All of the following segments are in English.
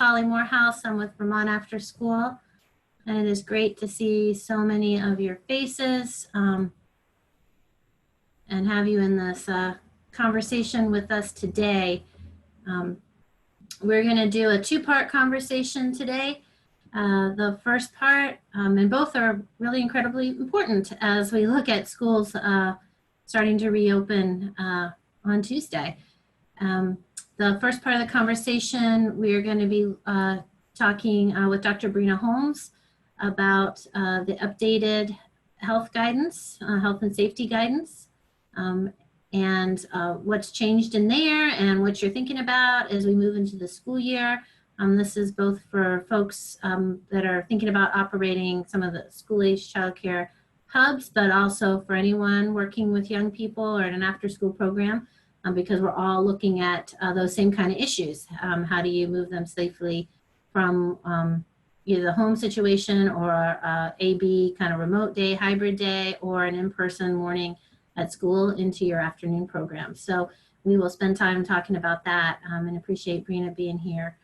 Holly Morehouse. I'm with Vermont Afterschool, and it is great to see so many of your faces and have you in this conversation with us today. We're going to do a two-part conversation today. The first part, and both are really incredibly important as we look at schools starting to reopen on Tuesday. The first part of the conversation, we are going to be talking with Dr. Breena Holmes about the updated health guidance, health and safety guidance, and what's changed in there and what you're thinking about as we move into the school year. This is both for folks that are thinking about operating some of the school-age childcare hubs, but also for anyone working with young people or in an after-school program, because we're all looking at those same kind of issues. How do you move them safely from either the home situation or AB kind of remote day, hybrid day, or an in-person morning at school into your afternoon program. So we will spend time talking about that and appreciate Breena being here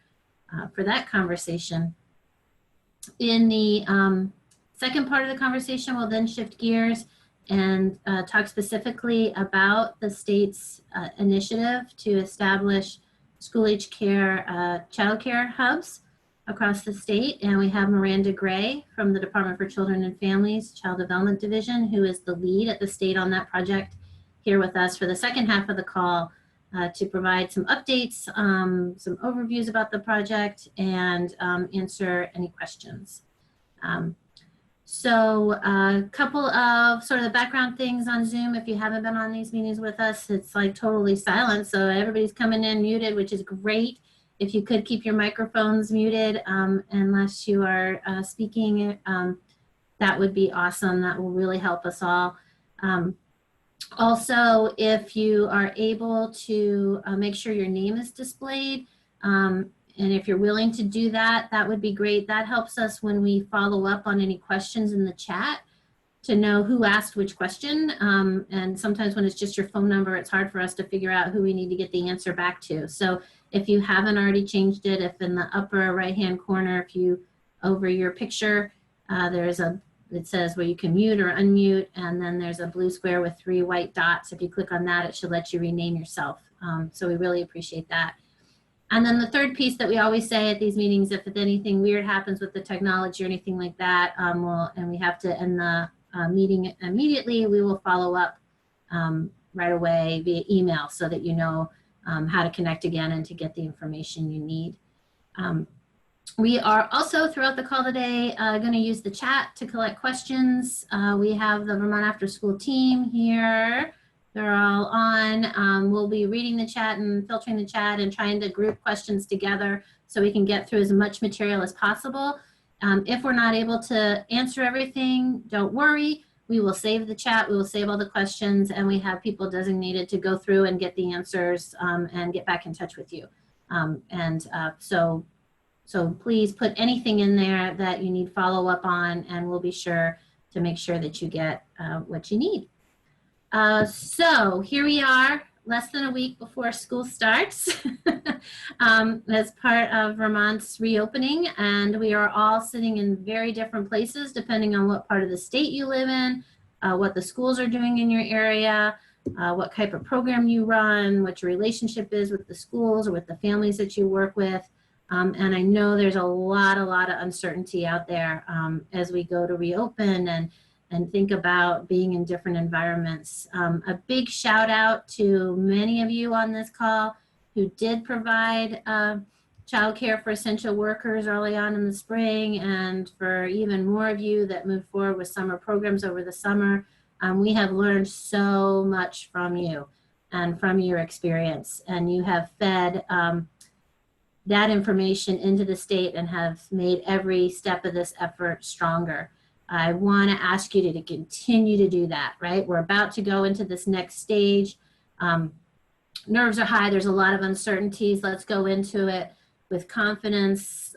for that conversation. In the second part of the conversation, we'll then shift gears and talk specifically about the state's initiative to establish school-age care child care hubs across the state. And we have Miranda Gray from the Department for Children and Families Child Development Division, who is the lead at the state on that project, here with us for the second half of the call to provide some updates, some overviews about the project, and answer any questions. So a couple of sort of the background things on Zoom. If you haven't been on these meetings with us, it's like totally silent. So everybody's coming in muted, which is great. If you could keep your microphones muted unless you are speaking, that would be awesome. That will really help us all. Also, if you are able to make sure your name is displayed, and if you're willing to do that, that would be great. That helps us when we follow up on any questions in the chat to know who asked which question. And sometimes when it's just your phone number, it's hard for us to figure out who we need to get the answer back to. So if you haven't already changed it, if in the upper right-hand corner, if you, over your picture, there's it says where you can mute or unmute, and then there's a blue square with 3 white dots. If you click on that, it should let you rename yourself. So we really appreciate that. And then the third piece that we always say at these meetings, if anything weird happens with the technology or anything like that, and we have to end the meeting immediately, we will follow up right away via email so that you know how to connect again and to get the information you need. We are also throughout the call today going to use the chat to collect questions. We have the Vermont After School team here. They're all on. We'll be reading the chat and filtering the chat and trying to group questions together so we can get through as much material as possible. If we're not able to answer everything, don't worry. We will save the chat. We will save all the questions, and we have people designated to go through and get the answers and get back in touch with you. So please put anything in there that you need follow up on, and we'll be sure to make sure that you get what you need. So here we are, less than a week before school starts as part of Vermont's reopening, and we are all sitting in very different places depending on what part of the state you live in, what the schools are doing in your area, what type of program you run, what your relationship is with the schools or with the families that you work with. And I know there's a lot of uncertainty out there as we go to reopen and think about being in different environments. A big shout out to many of you on this call who did provide childcare for essential workers early on in the spring, and for even more of you that moved forward with summer programs over the summer. We have learned so much from you and from your experience, and you have fed that information into the state and have made every step of this effort stronger. I want to ask you to continue to do that, right? We're about to go into this next stage. Nerves are high. There's a lot of uncertainties. Let's go into it with confidence,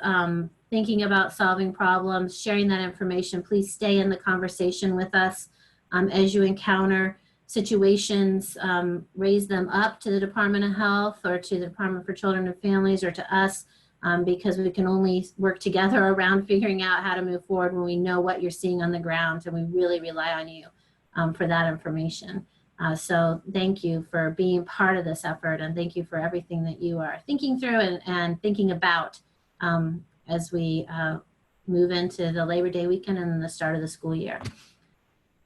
thinking about solving problems, sharing that information. Please stay in the conversation with us as you encounter situations, raise them up to the Department of Health or to the Department for Children and Families or to us because we can only work together around figuring out how to move forward when we know what you're seeing on the ground, and we really rely on you for that information. So thank you for being part of this effort, and thank you for everything that you are thinking through and thinking about as we move into the Labor Day weekend and the start of the school year.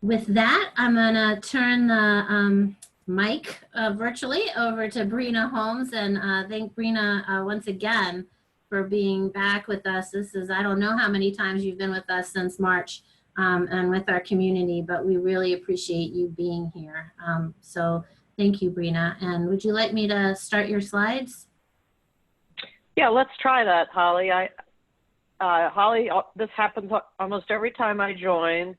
With that, I'm going to turn the mic virtually over to Breena Holmes, and thank Breena once again for being back with us. This is, I don't know how many times you've been with us since March and with our community, but we really appreciate you being here. So thank you, Breena. And would you like me to start your slides? Yeah, let's try that, Holly. Holly, this happens almost every time I join.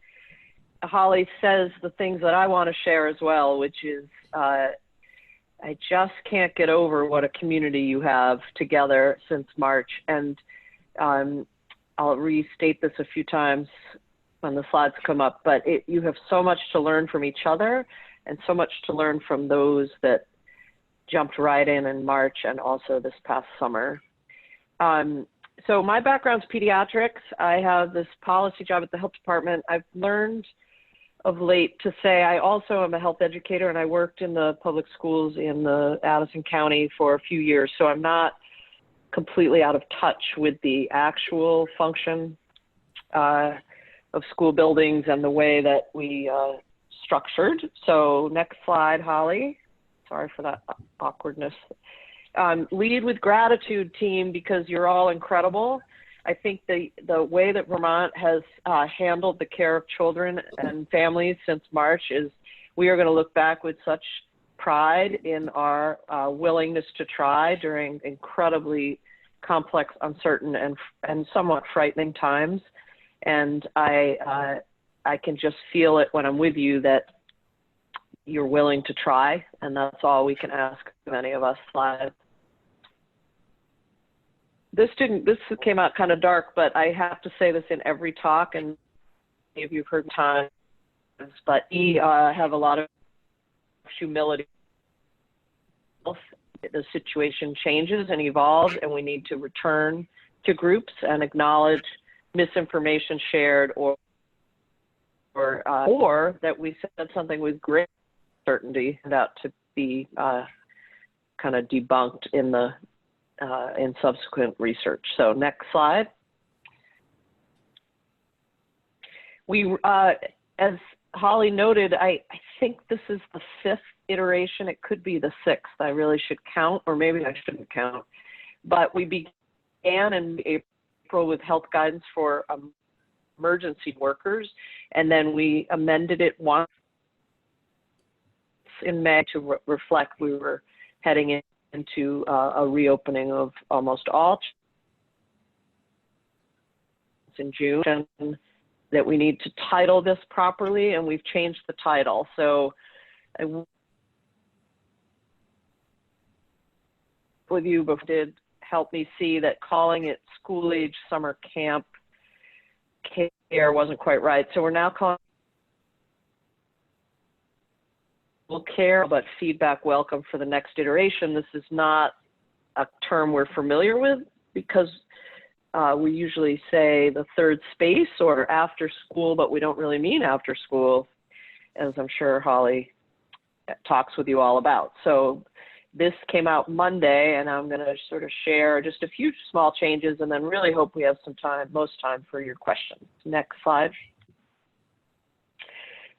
Holly says the things that I want to share as well, which is I just can't get over what a community you have together since March. And I'll restate this a few times when the slides come up, but you have so much to learn from each other and so much to learn from those that jumped right in March and also this past summer. So my background's pediatrics. I have this policy job at the health department. I've learned of late to say I also am a health educator, and I worked in the public schools in the Addison County for a few years. So I'm not completely out of touch with the actual function of school buildings and the way that we structured. So next slide, Holly. Sorry for that awkwardness. Lead with gratitude, team, because you're all incredible. I think the way that Vermont has handled the care of children and families since March is we are going to look back with such pride in our willingness to try during incredibly complex, uncertain, and somewhat frightening times. And I can just feel it when I'm with you that you're willing to try, and that's all we can ask of any of us. Slide. This came out kind of dark, but I have to say this in every talk, and many of you have heard times, but we have a lot of humility. The situation changes and evolves, and we need to return to groups and acknowledge misinformation shared or that we said something with great certainty about to be kind of debunked in subsequent research. So next slide. We, as Holly noted, I think this is the 5th iteration. It could be the 6th. I really should count, or maybe I shouldn't count. But we began in April with health guidance for emergency workers, and then we amended it once in May to reflect we were heading into a reopening of almost all in June, and that we need to title this properly, and we've changed the title. So with you did help me see that calling it school age summer camp care wasn't quite right. So we're now calling care, but feedback welcome for the next iteration. This is not a term we're familiar with because we usually say the third space or after school, but we don't really mean after school, as I'm sure Holly talks with you all about. So this came out Monday, and I'm going to sort of share just a few small changes and then really hope we have some time, most time for your questions. Next slide.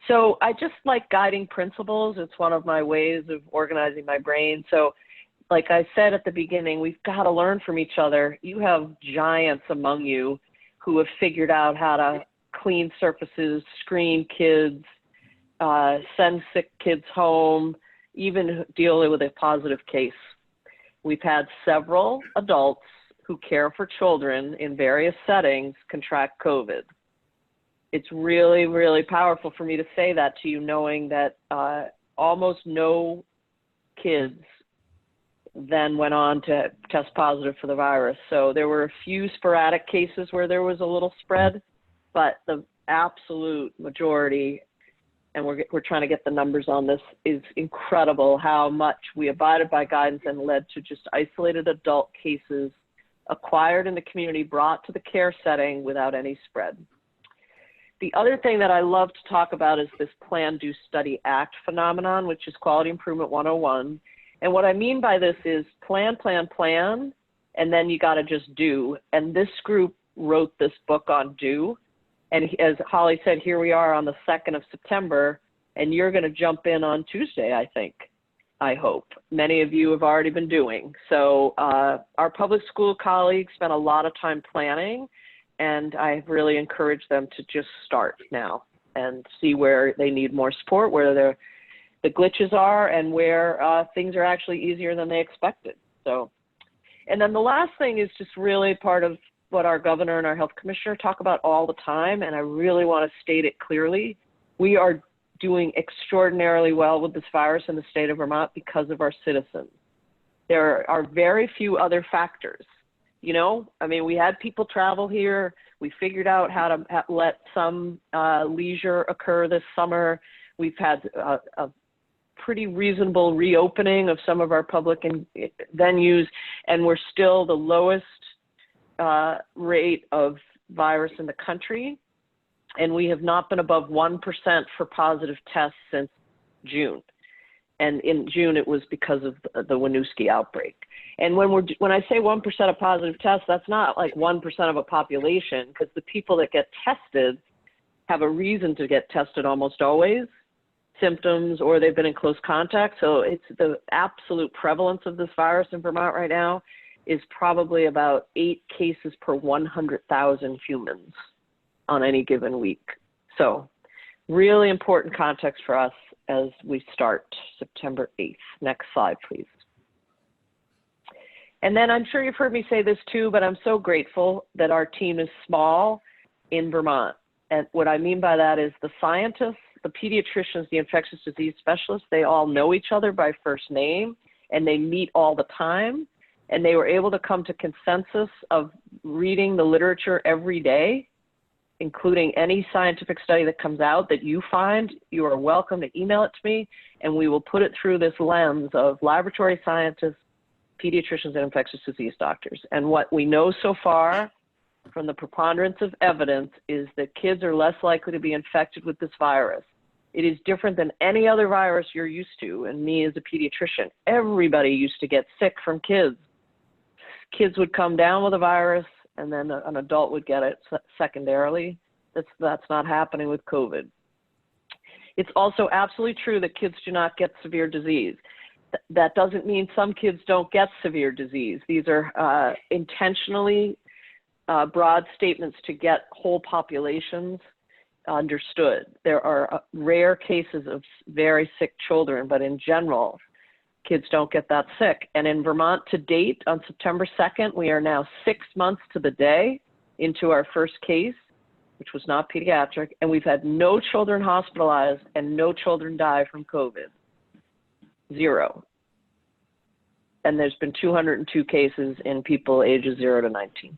So I just like guiding principles. It's one of my ways of organizing my brain. So like I said at the beginning, we've got to learn from each other. You have giants among you who have figured out how to clean surfaces, screen kids, send sick kids home, even deal with a positive case. We've had several adults who care for children in various settings contract COVID. It's really, really powerful for me to say that to you, knowing that almost no kids then went on to test positive for the virus. So there were a few sporadic cases where there was a little spread, but the absolute majority, and we're trying to get the numbers on this, is incredible how much we abided by guidance and led to just isolated adult cases acquired in the community, brought to the care setting without any spread. The other thing that I love to talk about is this Plan, Do, Study, Act phenomenon, which is Quality Improvement 101. And what I mean by this is plan, plan, plan, and then you got to just do. And this group wrote this book on do. And as Holly said, here we are on the 2nd of September, and you're going to jump in on Tuesday, I think, I hope. Many of you have already been doing. So our public school colleagues spent a lot of time planning, and I really encourage them to just start now and see where they need more support, where the glitches are, and where things are actually easier than they expected. So, and then the last thing is just really part of what our governor and our health commissioner talk about all the time, and I really want to state it clearly. We are doing extraordinarily well with this virus in the state of Vermont because of our citizens. There are very few other factors. You know, I mean, we had people travel here. We figured out how to let some leisure occur this summer. We've had a pretty reasonable reopening of some of our public venues, and we're still the lowest rate of virus in the country. And we have not been above 1% for positive tests since June. And in June, it was because of the Winooski outbreak. And when I say 1% of positive tests, that's not like 1% of a population, because the people that get tested have a reason to get tested almost always, symptoms, or they've been in close contact. So it's the absolute prevalence of this virus in Vermont right now is probably about 8 cases per 100,000 humans on any given week. So really important context for us as we start September 8th. Next slide, please. And then I'm sure you've heard me say this too, but I'm so grateful that our team is small in Vermont. And what I mean by that is the scientists, the pediatricians, the infectious disease specialists, they all know each other by first name, and they meet all the time. And they were able to come to consensus of reading the literature every day, including any scientific study that comes out that you find. You are welcome to email it to me, and we will put it through this lens of laboratory scientists, pediatricians, and infectious disease doctors. And what we know so far from the preponderance of evidence is that kids are less likely to be infected with this virus. It is different than any other virus you're used to, and me as a pediatrician. Everybody used to get sick from kids. Kids would come down with a virus, and then an adult would get it secondarily. That's not happening with COVID. It's also absolutely true that kids do not get severe disease. That doesn't mean some kids don't get severe disease. These are intentionally broad statements to get whole populations understood. There are rare cases of very sick children, but in general, kids don't get that sick. And in Vermont to date, on September 2nd, we are now 6 months to the day into our first case, which was not pediatric, and we've had no children hospitalized and no children die from COVID. 0. And there's been 202 cases in people ages 0 to 19.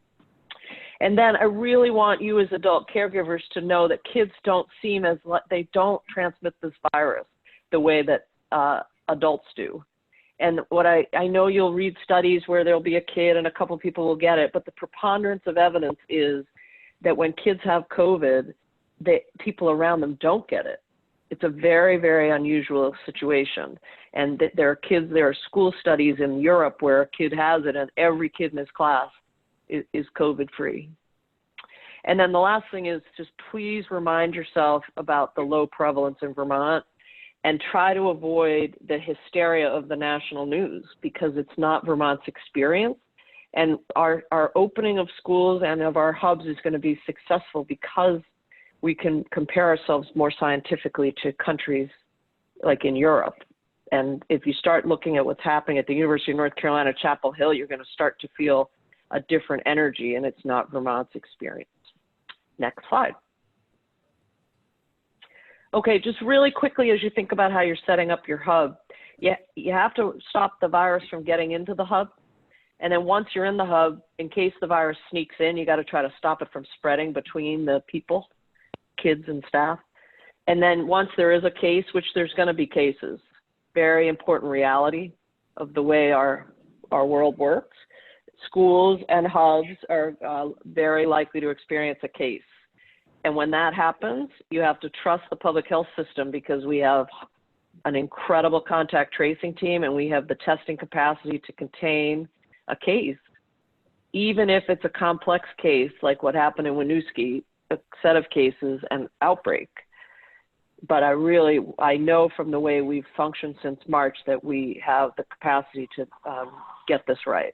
And then I really want you as adult caregivers to know that kids don't seem as, they don't transmit this virus the way that adults do. And what I know you'll read studies where there'll be a kid and a couple of people will get it, but the preponderance of evidence is that when kids have COVID, people around them don't get it. It's a very, very unusual situation. And there are school studies in Europe where a kid has it and every kid in his class is COVID-free. And then the last thing is just please remind yourself about the low prevalence in Vermont and try to avoid the hysteria of the national news, because it's not Vermont's experience. And our opening of schools and of our hubs is going to be successful because we can compare ourselves more scientifically to countries like in Europe. And if you start looking at what's happening at the University of North Carolina, Chapel Hill, you're going to start to feel a different energy, and it's not Vermont's experience. Next slide. Okay, just really quickly, as you think about how you're setting up your hub, you have to stop the virus from getting into the hub. And then once you're in the hub, in case the virus sneaks in, you got to try to stop it from spreading between the people, kids and staff. And then once there is a case, which there's going to be cases, very important reality of the way our world works. schools and hubs are very likely to experience a case. And when that happens, you have to trust the public health system because we have an incredible contact tracing team and we have the testing capacity to contain a case. Even if it's a complex case, like what happened in Winooski, a set of cases and outbreak. But I know from the way we've functioned since March that we have the capacity to get this right.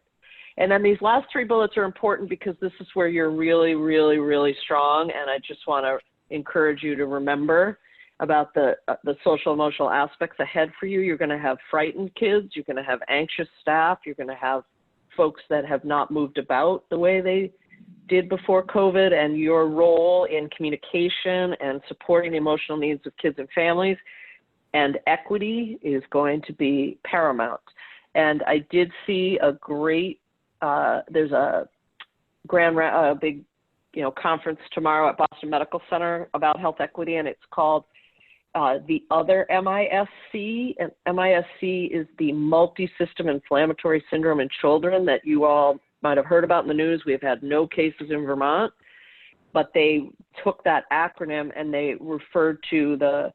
And then these last three bullets are important because this is where you're really, really, really strong. And I just want to encourage you to remember about the social emotional aspects ahead for you. You're going to have frightened kids. You're going to have anxious staff. You're going to have folks that have not moved about the way they did before COVID, and your role in communication and supporting the emotional needs of kids and families and equity is going to be paramount. And I did see a great, there's a big, conference tomorrow at Boston Medical Center about health equity, and it's called the other MISC. And MISC is the multi-system inflammatory syndrome in children that you all might have heard about in the news. We have had no cases in Vermont, but they took that acronym and they referred to the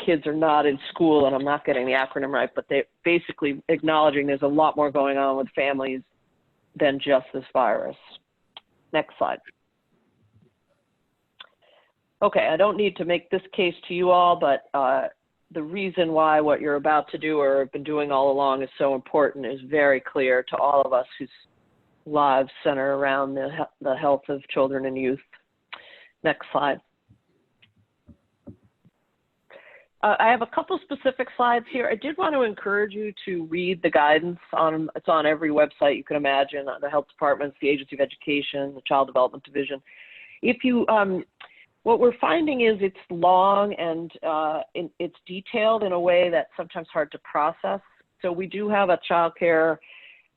kids are not in school, and I'm not getting the acronym right, but they basically acknowledging there's a lot more going on with families than just this virus. Next slide. Okay, I don't need to make this case to you all, but the reason why what you're about to do or have been doing all along is so important is very clear to all of us whose lives center around the health of children and youth. Next slide. I have a couple specific slides here. I did want to encourage you to read the guidance it's on every website you can imagine, the health departments, the Agency of Education, the Child Development Division. If you, what we're finding is it's long and it's detailed in a way that's sometimes hard to process. So we do have a child care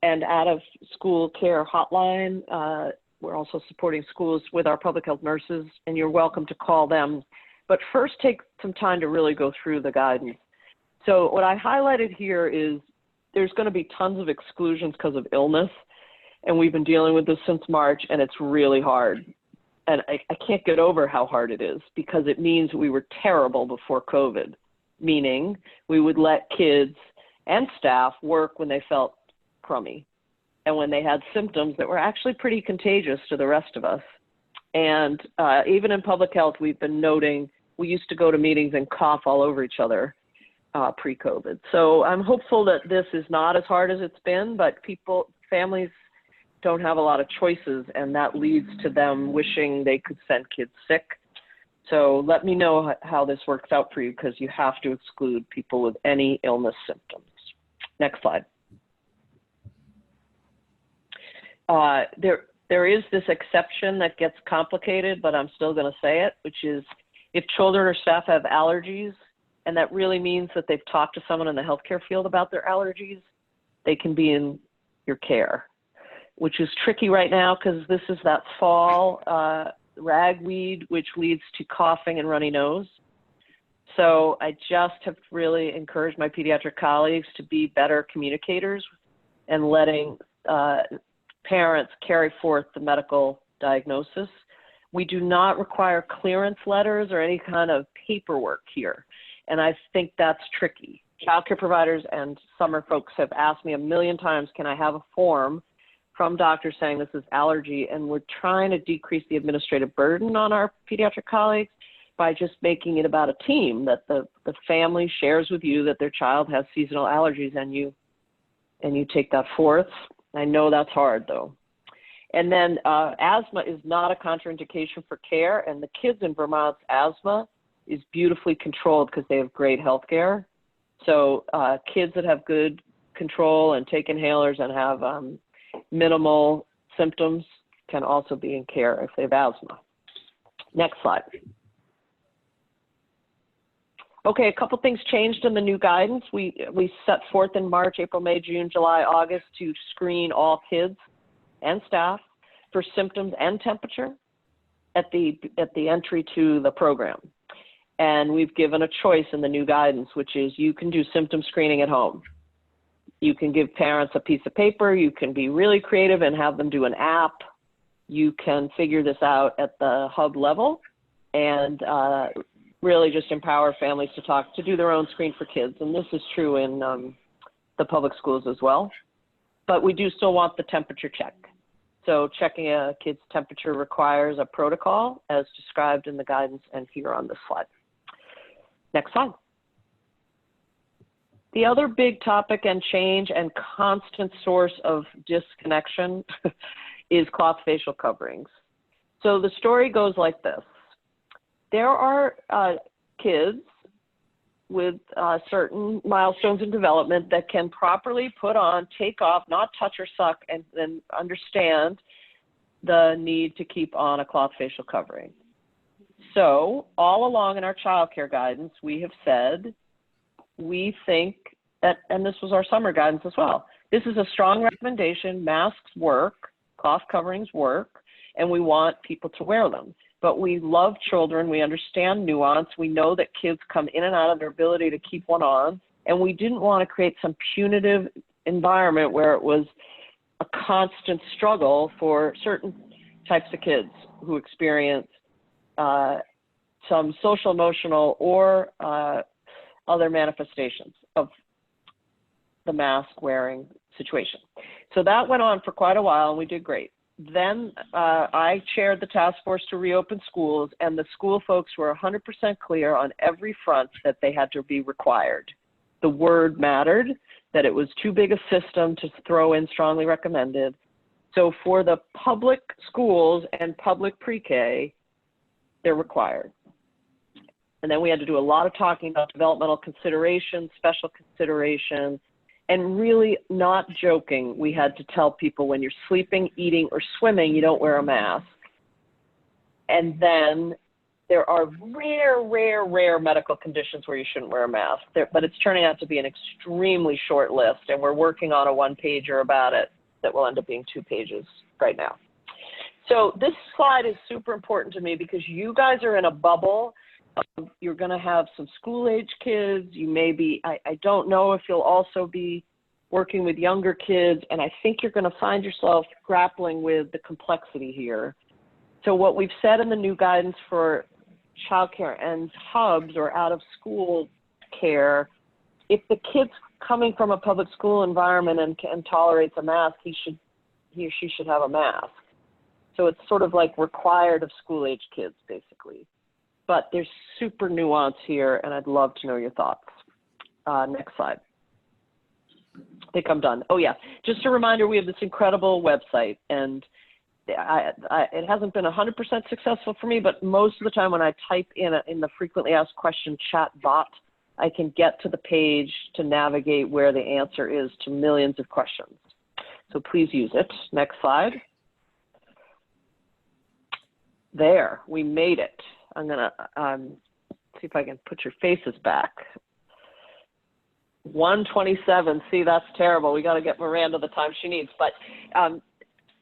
and out of school care hotline. We're also supporting schools with our public health nurses, and you're welcome to call them. But first take some time to really go through the guidance. So what I highlighted here is there's going to be tons of exclusions because of illness, and we've been dealing with this since March, and it's really hard. And I can't get over how hard it is because it means we were terrible before COVID, meaning we would let kids and staff work when they felt crummy and when they had symptoms that were actually pretty contagious to the rest of us. And even in public health, we've been noting we used to go to meetings and cough all over each other pre-COVID. So I'm hopeful that this is not as hard as it's been, but families don't have a lot of choices, and that leads to them wishing they could send kids sick. So let me know how this works out for you because you have to exclude people with any illness symptoms. Next slide. There is this exception that gets complicated, but I'm still going to say it, which is if children or staff have allergies, and that really means that they've talked to someone in the healthcare field about their allergies, they can be in your care, which is tricky right now because this is that fall ragweed, which leads to coughing and runny nose. So I just have really encouraged my pediatric colleagues to be better communicators and letting parents carry forth the medical diagnosis. We do not require clearance letters or any kind of paperwork here. And I think that's tricky. Childcare providers and summer folks have asked me a million times, can I have a form from doctors saying this is allergy? And we're trying to decrease the administrative burden on our pediatric colleagues by just making it about a team, that the family shares with you that their child has seasonal allergies and you take that forth. I know that's hard though. And then asthma is not a contraindication for care, and the kids in Vermont's asthma is beautifully controlled because they have great health care. So kids that have good control and take inhalers and have minimal symptoms can also be in care if they have asthma. Next slide. Okay, a couple things changed in the new guidance. We set forth in March, April, May, June, July, August to screen all kids and staff for symptoms and temperature at the entry to the program. And we've given a choice in the new guidance, which is you can do symptom screening at home. You can give parents a piece of paper. You can be really creative and have them do an app. You can figure this out at the hub level and really just empower families to do their own screen for kids. And this is true in the public schools as well. But we do still want the temperature check. So checking a kid's temperature requires a protocol as described in the guidance and here on this slide. Next slide. The other big topic and change and constant source of disconnection is cloth facial coverings. So the story goes like this. There are kids with certain milestones in development that can properly put on, take off, not touch or suck, and then understand the need to keep on a cloth facial covering. So all along in our childcare guidance, we have said, we think that, and this was our summer guidance as well, this is a strong recommendation, masks work, cloth coverings work, and we want people to wear them. But we love children, we understand nuance, we know that kids come in and out of their ability to keep one on, and we didn't want to create some punitive environment where it was a constant struggle for certain types of kids who experience some social, emotional, or other manifestations of the mask wearing situation. So that went on for quite a while and we did great. Then I chaired the task force to reopen schools, and the school folks were 100% clear on every front that they had to be required. The word mattered, that it was too big a system to throw in strongly recommended. So for the public schools and public pre-K, they're required. And then we had to do a lot of talking about developmental considerations, special considerations, and really not joking. We had to tell people when you're sleeping, eating, or swimming, you don't wear a mask. And then there are rare medical conditions where you shouldn't wear a mask, but it's turning out to be an extremely short list, and we're working on a one-pager about it that will end up being 2 pages right now. So this slide is super important to me because you guys are in a bubble. You're going to have some school-age kids. You may be, I don't know if you'll also be working with younger kids, and I think you're going to find yourself grappling with the complexity here. So what we've said in the new guidance for childcare and hubs or out-of-school care, if the kid's coming from a public school environment and tolerates a mask, he or she should have a mask. So it's sort of like required of school-age kids, basically. But there's super nuance here, and I'd love to know your thoughts. Next slide. I think I'm done. Oh, yeah. Just a reminder, we have this incredible website, and it hasn't been 100% successful for me, but most of the time when I type in the frequently asked question chat bot, I can get to the page to navigate where the answer is to millions of questions. So please use it. Next slide. There, we made it. I'm gonna see if I can put your faces back. 1:27, see, that's terrible. We gotta get Miranda the time she needs. But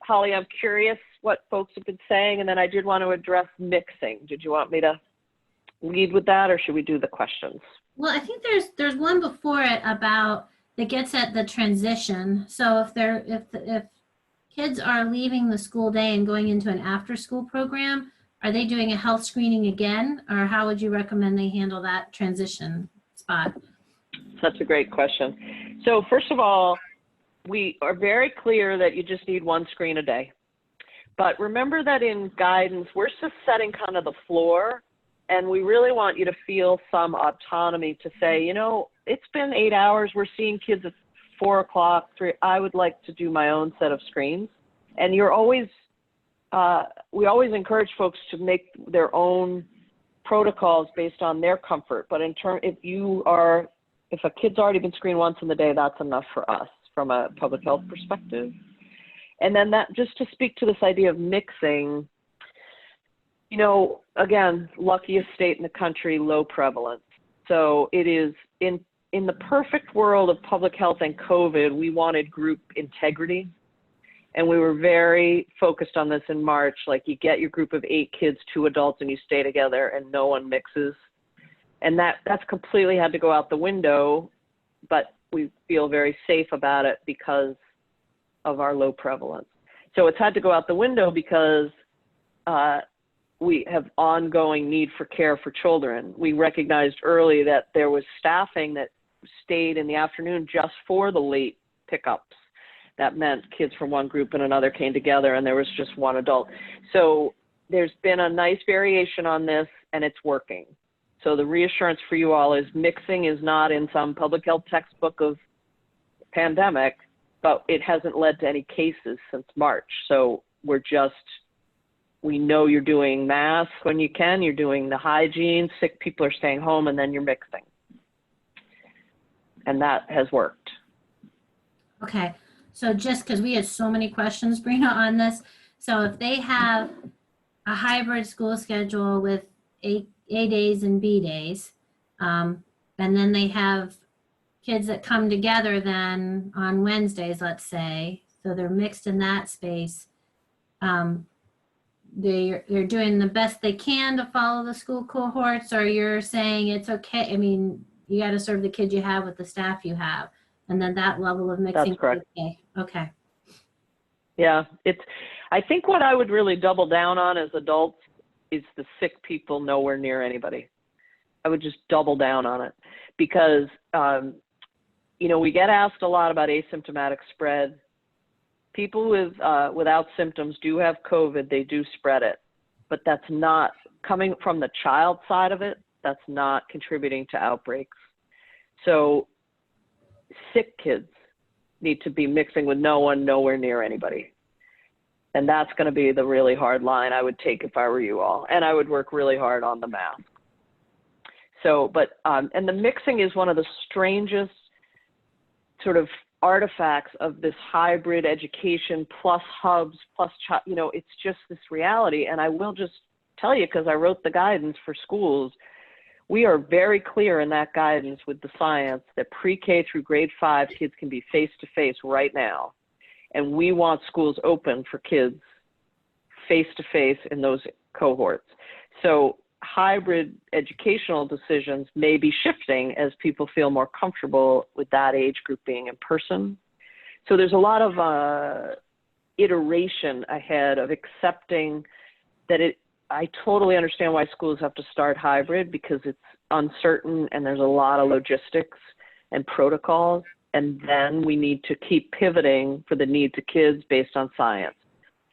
Holly, I'm curious what folks have been saying, and then I did want to address mixing. Did you want me to lead with that, or should we do the questions? Well, I think there's one before it about that gets at the transition. So if kids are leaving the school day and going into an after-school program, are they doing a health screening again, or how would you recommend they handle that transition spot? That's a great question. So first of all, we are very clear that you just need 1 screen a day. But remember that in guidance, we're just setting kind of the floor, and we really want you to feel some autonomy to say, you know, it's been 8 hours, we're seeing kids at 4 o'clock, 3, I would like to do my own set of screens. And you're always, we always encourage folks to make their own protocols based on their comfort. But if a kid's already been screened once in the day, that's enough for us from a public health perspective. And then that, just to speak to this idea of mixing, you know, again, luckiest state in the country, low prevalence. So it is in the perfect world of public health and COVID, we wanted group integrity. And we were very focused on this in March, like you get your group of 8 kids, 2 adults, and you stay together and no one mixes. And that's completely had to go out the window. But we feel very safe about it because of our low prevalence. So it's had to go out the window because we have ongoing need for care for children. We recognized early that there was staffing that stayed in the afternoon just for the late pickups. That meant kids from one group and another came together and there was just one adult. So there's been a nice variation on this and it's working. So the reassurance for you all is mixing is not in some public health textbook of pandemic, but it hasn't led to any cases since March. So we know you're doing masks when you can, you're doing the hygiene, sick people are staying home, and then you're mixing. And that has worked. Okay, so just because we had so many questions, Breena, on this, so if they have a hybrid school schedule with A days and B days, and then they have kids that come together then on Wednesdays, let's say, so they're mixed in that space, they're doing the best they can to follow the school cohorts, or you're saying it's okay? I mean, you got to serve the kids you have with the staff you have, and then that level of mixing. That's correct. Okay. Yeah, I think what I would really double down on as adults is the sick people nowhere near anybody. I would just double down on it because, we get asked a lot about asymptomatic spread. People without symptoms do have COVID, they do spread it, but that's not coming from the child side of it. That's not contributing to outbreaks. So sick kids need to be mixing with no one, nowhere near anybody. And that's going to be the really hard line I would take if I were you all. And I would work really hard on the mask. So, and the mixing is one of the strangest sort of artifacts of this hybrid education plus hubs plus, it's just this reality. And I will just tell you, because I wrote the guidance for schools, we are very clear in that guidance with the science that pre-K through grade 5 kids can be face-to-face right now. And we want schools open for kids face-to-face in those cohorts. So hybrid educational decisions may be shifting as people feel more comfortable with that age group being in person. So there's a lot of iteration ahead of accepting that I totally understand why schools have to start hybrid because it's uncertain and there's a lot of logistics and protocols. And then we need to keep pivoting for the needs of kids based on science.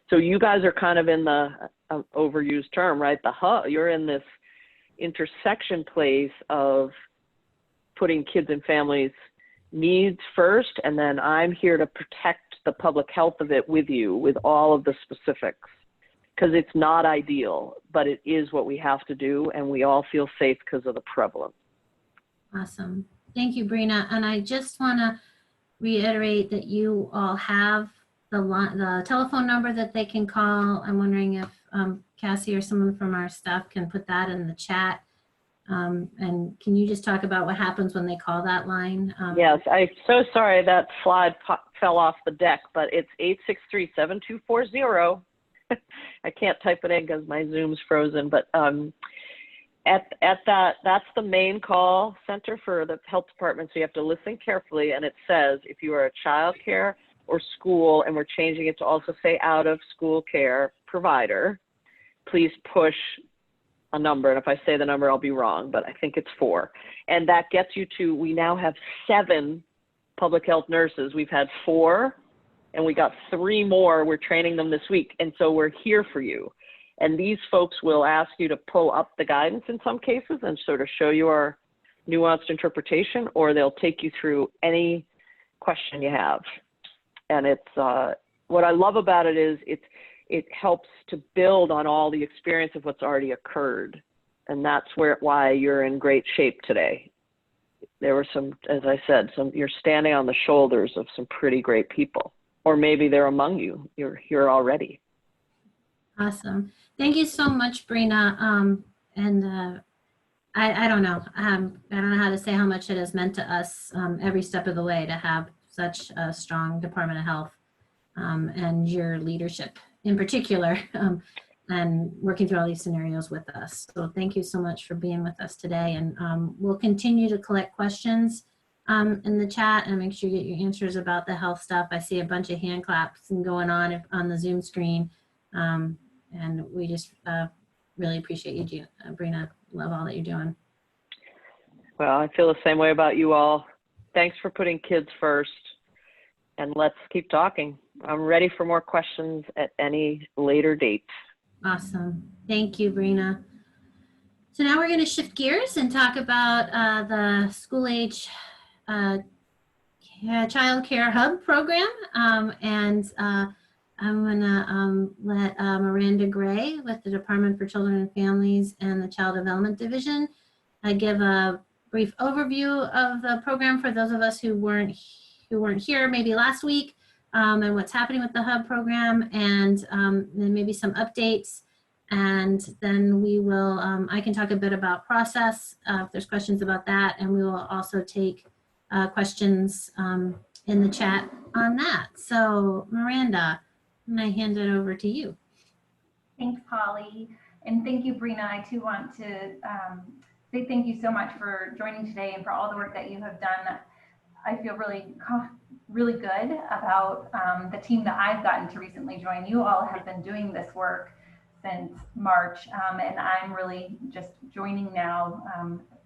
So you guys are kind of in the overused term, right? The hub. You're in this intersection place of putting kids and families' needs first, and then I'm here to protect the public health of it with you, with all of the specifics, because it's not ideal, but it is what we have to do, and we all feel safe because of the prevalence. Awesome. Thank you, Breena. And I just want to reiterate that you all have the telephone number that they can call. I'm wondering if Cassie or someone from our staff can put that in the chat. And can you just talk about what happens when they call that line? Yes, I'm so sorry that slide fell off the deck, but it's 863-7240. I can't type it in because my Zoom's frozen, but that's the main call center for the health department. So you have to listen carefully, and it says if you are a child care or school, and we're changing it to also say out of school care provider, please push a number. And if I say the number, I'll be wrong, but I think it's 4. And that gets you to, we now have 7 public health nurses. We've had 4, and we got 3 more. We're training them this week. And so we're here for you. And these folks will ask you to pull up the guidance in some cases and sort of show you our nuanced interpretation, or they'll take you through any question you have. And it's, what I love about it is it helps to build on all the experience of what's already occurred. And that's why you're in great shape today. There were some, as I said, you're standing on the shoulders of some pretty great people, or maybe they're among you. You're here already. Awesome. Thank you so much, Breena. I don't know. I don't know how to say how much it has meant to us every step of the way to have such a strong Department of Health and your leadership in particular and working through all these scenarios with us. So thank you so much for being with us today. And we'll continue to collect questions in the chat and make sure you get your answers about the health stuff. I see a bunch of hand claps and going on the Zoom screen. And we just really appreciate you, Breena. Love all that you're doing. Well, I feel the same way about you all. Thanks for putting kids first, and let's keep talking. I'm ready for more questions at any later date. Awesome. Thank you, Breena. So now we're going to shift gears and talk about the school age child care hub program. I'm going to let Miranda Gray with the Department for Children and Families and the Child Development Division give a brief overview of the program for those of us who weren't here maybe last week, and what's happening with the hub program, and then maybe some updates. And then we will, I can talk a bit about process if there's questions about that, and we will also take questions in the chat on that. So Miranda, I'm going to hand it over to you. Thanks, Holly. And thank you, Breena. I too want to say thank you so much for joining today and for all the work that you have done. I feel really good about the team that I've gotten to recently join. You all have been doing this work since March, and I'm really just joining now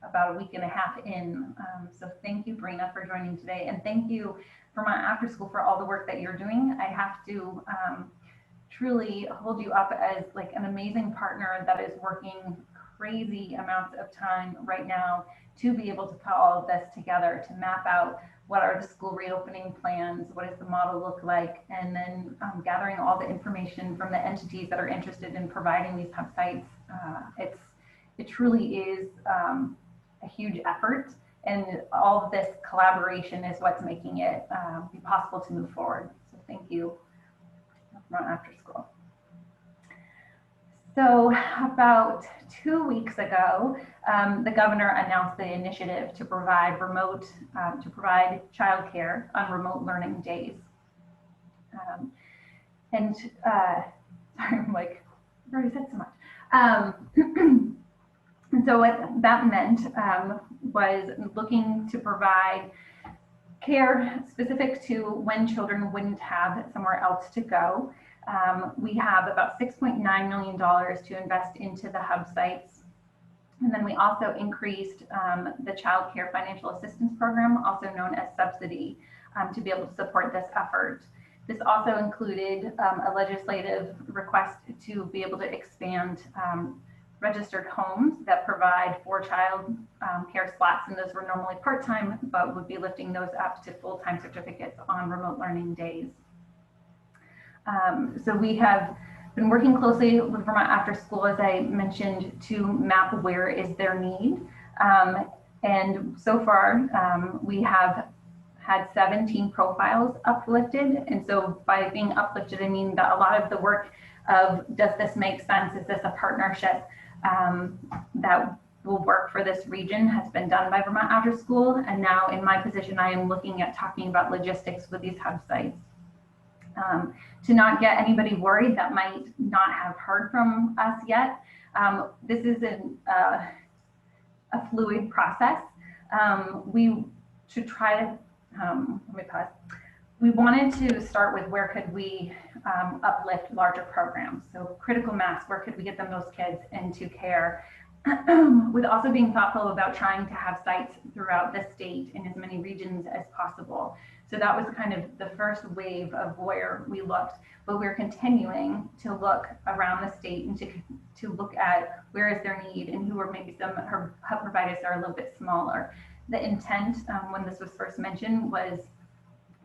about a week and a half in. So thank you, Breena, for joining today. And thank you, Vermont Afterschool, for all the work that you're doing. I have to truly hold you up as like an amazing partner that is working crazy amounts of time right now to be able to put all of this together, to map out what are the school reopening plans, what does the model look like, and then gathering all the information from the entities that are interested in providing these hub sites. It truly is a huge effort, and all of this collaboration is what's making it be possible to move forward. So thank you, Vermont Afterschool. So about 2 weeks ago, the governor announced the initiative to provide childcare on remote learning days. Sorry, I'm like, I've already said so much. And so what that meant was looking to provide care specific to when children wouldn't have somewhere else to go. We have about $6.9 million to invest into the hub sites. And then we also increased the Child Care Financial Assistance Program, also known as subsidy, to be able to support this effort. This also included a legislative request to be able to expand registered homes that provide for child care slots, and those were normally part-time, but would be lifting those up to full-time certificates on remote learning days. So we have been working closely with Vermont Afterschool, as I mentioned, to map where is their need. And so far, we have had 17 profiles uplifted. And so by being uplifted, I mean that a lot of the work of, does this make sense? Is this a partnership that will work for this region, has been done by Vermont Afterschool. And now in my position, I am looking at talking about logistics with these hub sites. To not get anybody worried that might not have heard from us yet, this is a fluid process. We should try to, let me pause. We wanted to start with where could we uplift larger programs. So critical mass, where could we get the most kids into care? With also being thoughtful about trying to have sites throughout the state in as many regions as possible. So that was kind of the first wave of where we looked, but we're continuing to look around the state and to look at where is their need and who are maybe some hub providers that are a little bit smaller. The intent when this was first mentioned was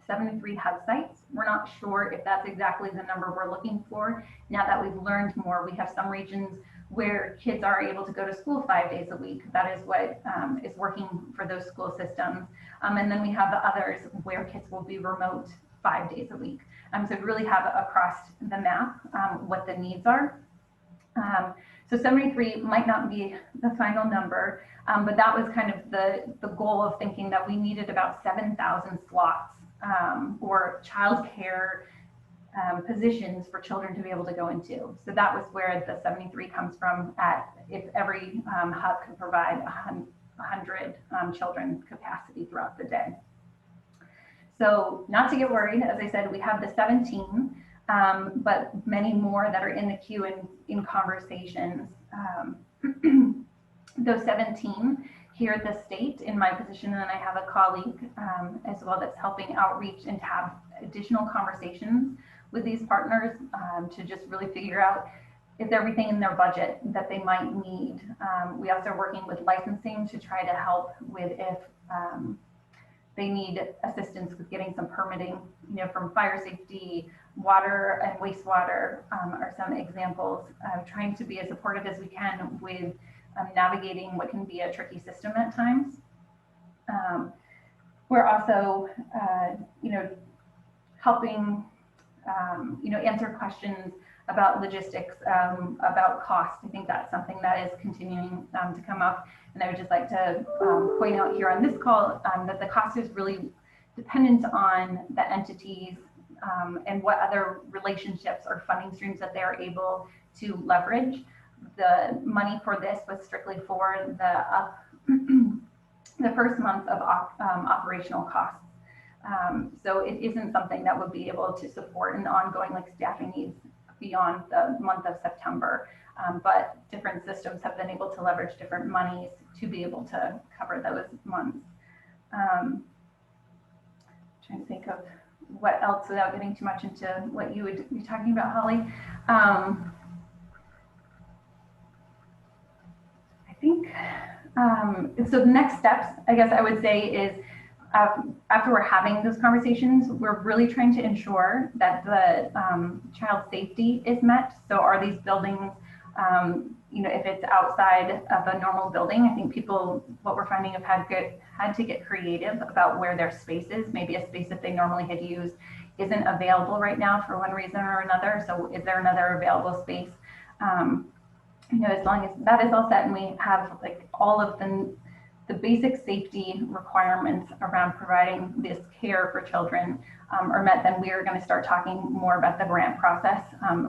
73 hub sites. We're not sure if that's exactly the number we're looking for. Now that we've learned more, we have some regions where kids are able to go to school 5 days a week. That is what is working for those school systems. And then we have the others where kids will be remote 5 days a week. So we really have across the map what the needs are. So 73 might not be the final number, but that was kind of the goal of thinking that we needed about 7,000 slots or childcare positions for children to be able to go into. So that was where the 73 comes from. If every hub could provide 100 children capacity throughout the day. So not to get worried, as I said, we have the 17, but many more that are in the queue and in conversations. Those 17 here at the state in my position, and I have a colleague as well that's helping outreach and to have additional conversations with these partners to just really figure out is everything in their budget that they might need. We also are working with licensing to try to help with if they need assistance with getting some permitting, from fire safety, water and wastewater are some examples of trying to be as supportive as we can with navigating what can be a tricky system at times. We're also, helping, answer questions about logistics, about cost. I think that's something that is continuing to come up. And I would just like to point out here on this call that the cost is really dependent on the entities and what other relationships or funding streams that they're able to leverage. The money for this was strictly for the first month of operational costs. So it isn't something that would be able to support an ongoing staffing needs beyond the month of September. But different systems have been able to leverage different monies to be able to cover those months. Trying to think of what else without getting too much into what you would be talking about, Holly. I think, so the next steps, I guess I would say is, after we're having those conversations, we're really trying to ensure that the child safety is met. So are these buildings, if it's outside of a normal building, I think people, what we're finding, have had to get creative about where their space is. Maybe a space that they normally had used isn't available right now for one reason or another. So is there another available space? As long as that is all set and we have all of the basic safety requirements around providing this care for children are met, then we are going to start talking more about the grant process,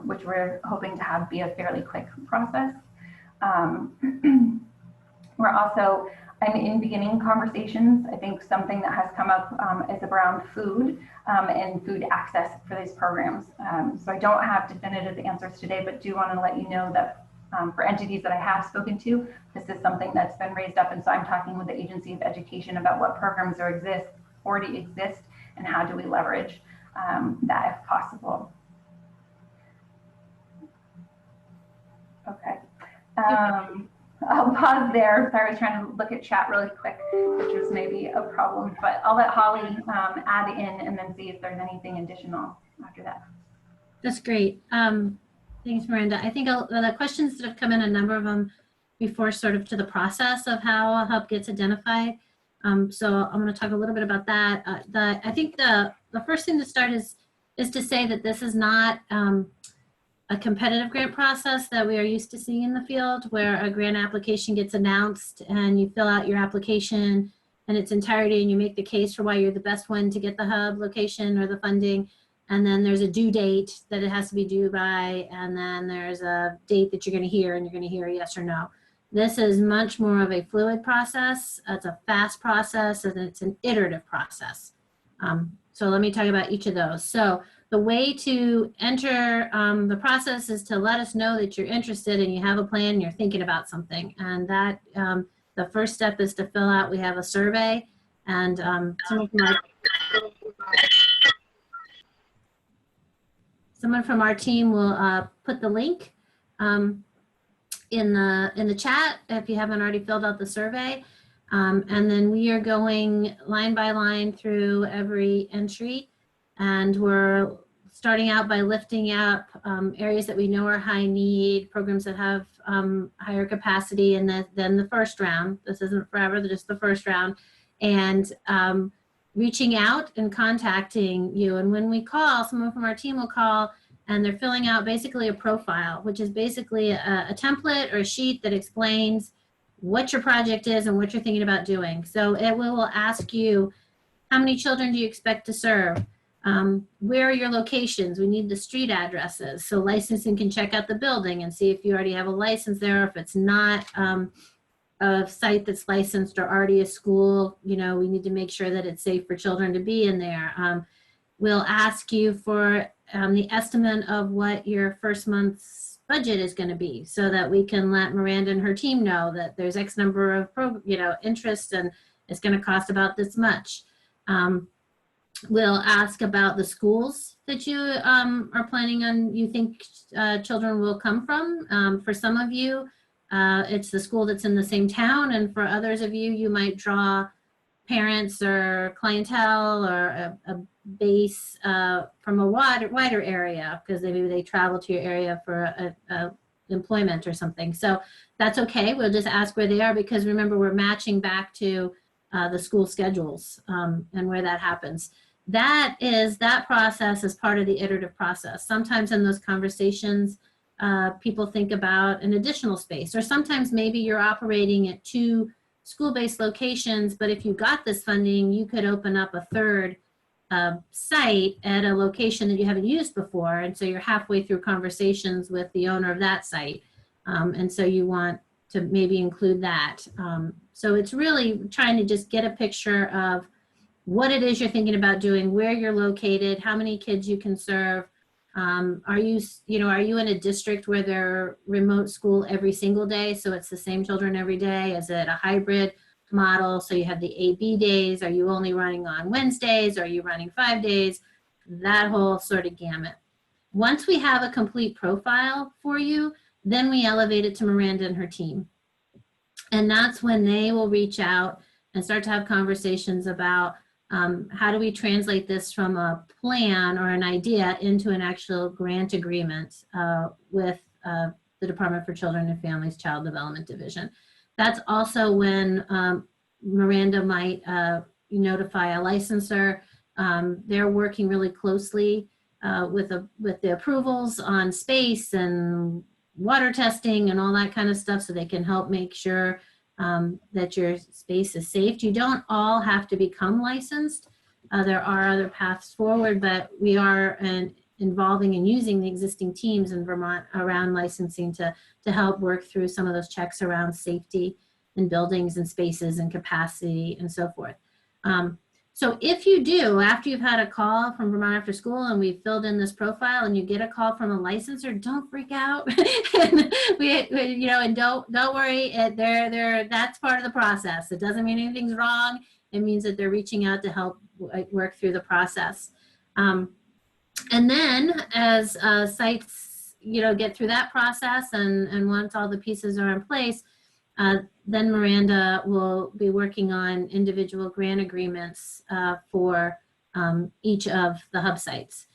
which we're hoping to have be a fairly quick process. We're also, I'm in beginning conversations. I think something that has come up is around food and food access for these programs. So I don't have definitive answers today, but do want to let you know that for entities that I have spoken to, this is something that's been raised up. And so I'm talking with the Agency of Education about what programs already exist and how do we leverage that if possible. Okay. I'll pause there. Sorry, I was trying to look at chat really quick, which was maybe a problem, but I'll let Holly add in and then see if there's anything additional after that. That's great. Thanks, Miranda. I think the questions that have come in, a number of them before sort of to the process of how a hub gets identified. So I'm going to talk a little bit about that. I think the first thing to start is to say that this is not a competitive grant process that we are used to seeing in the field, where a grant application gets announced and you fill out your application in its entirety and you make the case for why you're the best one to get the hub location or the funding. And then there's a due date that it has to be due by, and then there's a date that you're going to hear, and you're going to hear a yes or no. This is much more of a fluid process. It's a fast process, and it's an iterative process. So let me talk about each of those. So the way to enter the process is to let us know that you're interested and you have a plan and you're thinking about something. And that the first step is to fill out, we have a survey, and someone from our team will put the link in the chat if you haven't already filled out the survey. And then we are going line by line through every entry. And we're starting out by lifting up areas that we know are high need, programs that have higher capacity, and then the first round. This isn't forever, just the first round. And reaching out and contacting you. And when we call, someone from our team will call, and they're filling out basically a profile, which is basically a template or a sheet that explains what your project is and what you're thinking about doing. So it will ask you, how many children do you expect to serve? Where are your locations? We need the street addresses. So licensing can check out the building and see if you already have a license there, if it's not a site that's licensed or already a school, we need to make sure that it's safe for children to be in there. We'll ask you for the estimate of what your first month's budget is going to be, so that we can let Miranda and her team know that there's X number of interest, and it's going to cost about this much. We'll ask about the schools that you are planning on, you think children will come from. For some of you, it's the school that's in the same town, and for others of you, you might draw parents or clientele or a base from a wider area, because maybe they travel to your area for a employment or something. So that's okay. We'll just ask where they are, because remember, we're matching back to the school schedules and where that happens. That process is part of the iterative process. Sometimes in those conversations, people think about an additional space, or sometimes maybe you're operating at 2 school-based locations, but if you got this funding, you could open up a third site at a location that you haven't used before, and so you're halfway through conversations with the owner of that site, and so you want to maybe include that. So it's really trying to just get a picture of what it is you're thinking about doing, where you're located, how many kids you can serve. Are you in a district where they're remote school every single day, so it's the same children every day? Is it a hybrid model, so you have the AB days? Are you only running on Wednesdays? Are you running 5 days? That whole sort of gamut. Once we have a complete profile for you, then we elevate it to Miranda and her team. And that's when they will reach out and start to have conversations about how do we translate this from a plan or an idea into an actual grant agreement with the Department for Children and Families Child Development Division. That's also when Miranda might notify a licensor. They're working really closely with the approvals on space and water testing and all that kind of stuff, so they can help make sure that your space is safe. You don't all have to become licensed. There are other paths forward, but we are involving and using the existing teams in Vermont around licensing to help work through some of those checks around safety in buildings and spaces and capacity and so forth. So if you do, after you've had a call from Vermont Afterschool and we've filled in this profile, and you get a call from a licensor, don't freak out. And and don't worry. That's part of the process. It doesn't mean anything's wrong. It means that they're reaching out to help work through the process. And then as sites, get through that process, and once all the pieces are in place, then Miranda will be working on individual grant agreements for each of the hub sites.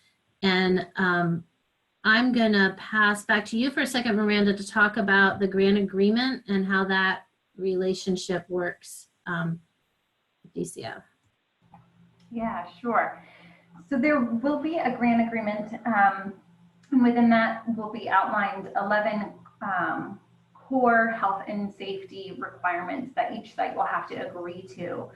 And I'm gonna pass back to you for a second, Miranda, to talk about the grant agreement and how that relationship works with DCF. Yeah, sure. So there will be a grant agreement, and within that will be outlined 11 core health and safety requirements that each site will have to agree to.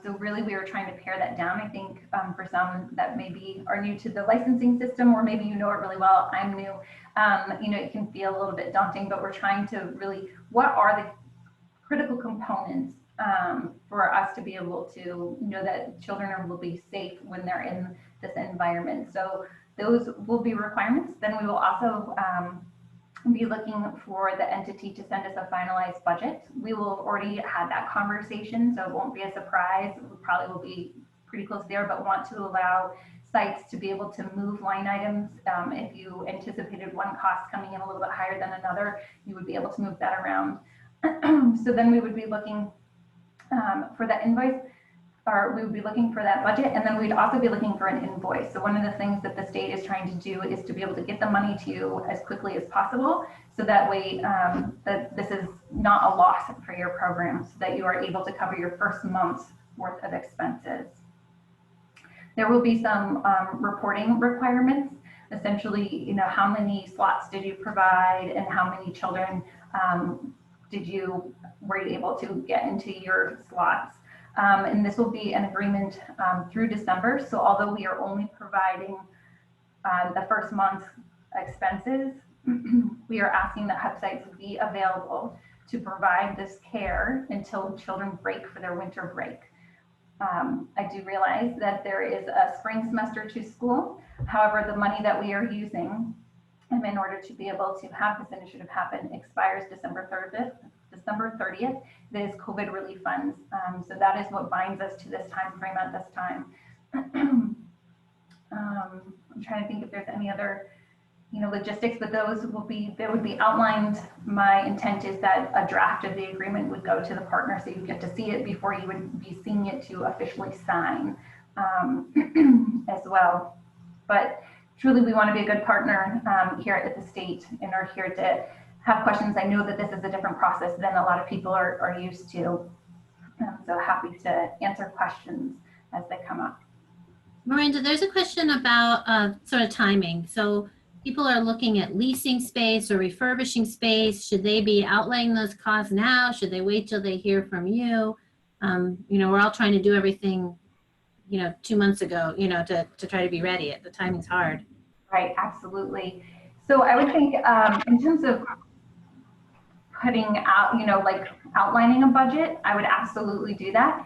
So really we were trying to pare that down. I think for some that maybe are new to the licensing system, or maybe you know it really well, I'm new, it can feel a little bit daunting, but we're trying to really, what are the critical components for us to be able to know that children will be safe when they're in this environment. So those will be requirements. Then we will also be looking for the entity to send us a finalized budget. We will have already had that conversation, so it won't be a surprise. We probably will be pretty close there, but want to allow sites to be able to move line items. If you anticipated one cost coming in a little bit higher than another, you would be able to move that around. So then we would be looking for that invoice, or we would be looking for that budget, and then we'd also be looking for an invoice. So one of the things that the state is trying to do is to be able to get the money to you as quickly as possible, so that way that this is not a loss for your program, so that you are able to cover your first month's worth of expenses. There will be some reporting requirements. Essentially, how many slots did you provide, and how many children were you able to get into your slots? And this will be an agreement through December. So although we are only providing the first month's expenses, we are asking that hub sites be available to provide this care until children break for their winter break. I do realize that there is a spring semester to school. However, the money that we are using in order to be able to have this initiative happen expires December 30th. That is COVID relief funds. So that is what binds us to this time frame at this time. I'm trying to think if there's any other logistics, but that would be outlined. My intent is that a draft of the agreement would go to the partner, so you get to see it before you would be seeing it to officially sign as well. But truly, we want to be a good partner here at the state and are here to have questions. I know that this is a different process than a lot of people are used to. So happy to answer questions as they come up. Miranda, there's a question about sort of timing. So people are looking at leasing space or refurbishing space. Should they be outlaying those costs now? Should they wait till they hear from you? We're all trying to do everything, 2 months ago, to try to be ready. The timing's hard. Right, absolutely. So I would think in terms of putting out, like outlining a budget, I would absolutely do that.